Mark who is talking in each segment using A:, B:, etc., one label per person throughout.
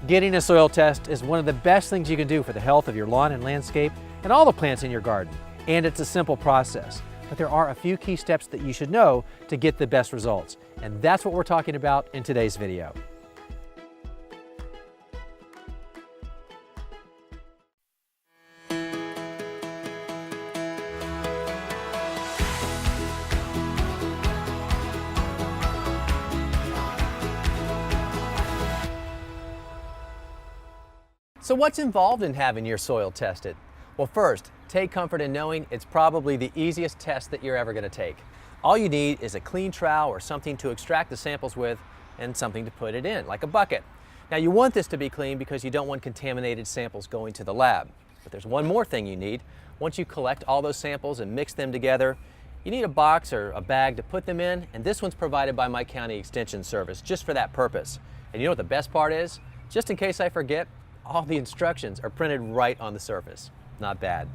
A: Getting a soil test is one of the best things you can do for the health of your lawn and landscape and all the plants in your garden. And it's a simple process, but there are a few key steps that you should know to get the best results. And that's what we're talking about in today's video. So what's involved in having your soil tested? Well, first, take comfort in knowing it's probably the easiest test that you're ever going to take. All you need is a clean trowel or something to extract the samples with and something to put it in, like a bucket. Now you want this to be clean because you don't want contaminated samples going to the lab. But there's one more thing you need. Once you collect all those samples and mix them together, you need a box or a bag to put them in, and this one's provided by my county extension service just for that purpose. And you know what the best part is? Just in case I forget, all the instructions are printed right on the surface. Not bad.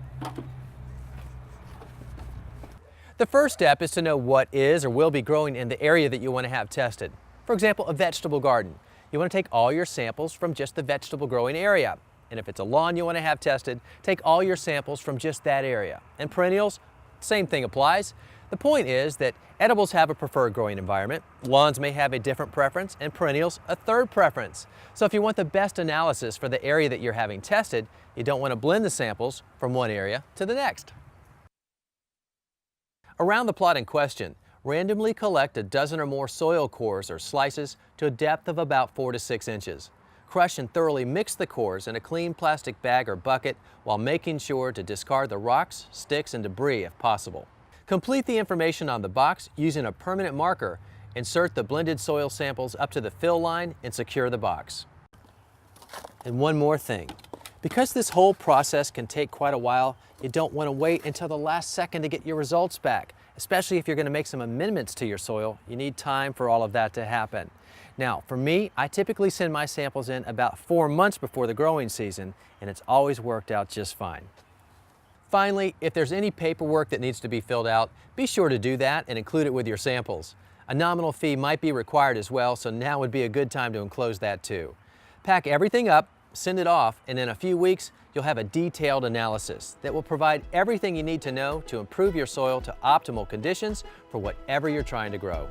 A: The first step is to know what is or will be growing in the area that you want to have tested. For example, a vegetable garden. You want to take all your samples from just the vegetable growing area. And if it's a lawn you want to have tested, take all your samples from just that area. And perennials, same thing applies. The point is that edibles have a preferred growing environment, lawns may have a different preference, and perennials a third preference. So if you want the best analysis for the area that you're having tested, you don't want to blend the samples from one area to the next. Around the plot in question, randomly collect a dozen or more soil cores or slices to a depth of about 4 to 6 inches. Crush and thoroughly mix the cores in a clean plastic bag or bucket while making sure to discard the rocks, sticks, and debris if possible. Complete the information on the box using a permanent marker. Insert the blended soil samples up to the fill line and secure the box. And one more thing. Because this whole process can take quite a while, you don't want to wait until the last second to get your results back. Especially if you're going to make some amendments to your soil, you need time for all of that to happen. Now, for me, I typically send my samples in about 4 months before the growing season, and it's always worked out just fine. Finally, if there's any paperwork that needs to be filled out, be sure to do that and include it with your samples. A nominal fee might be required as well, so now would be a good time to enclose that too. Pack everything up, send it off, and in a few weeks, you'll have a detailed analysis that will provide everything you need to know to improve your soil to optimal conditions for whatever you're trying to grow.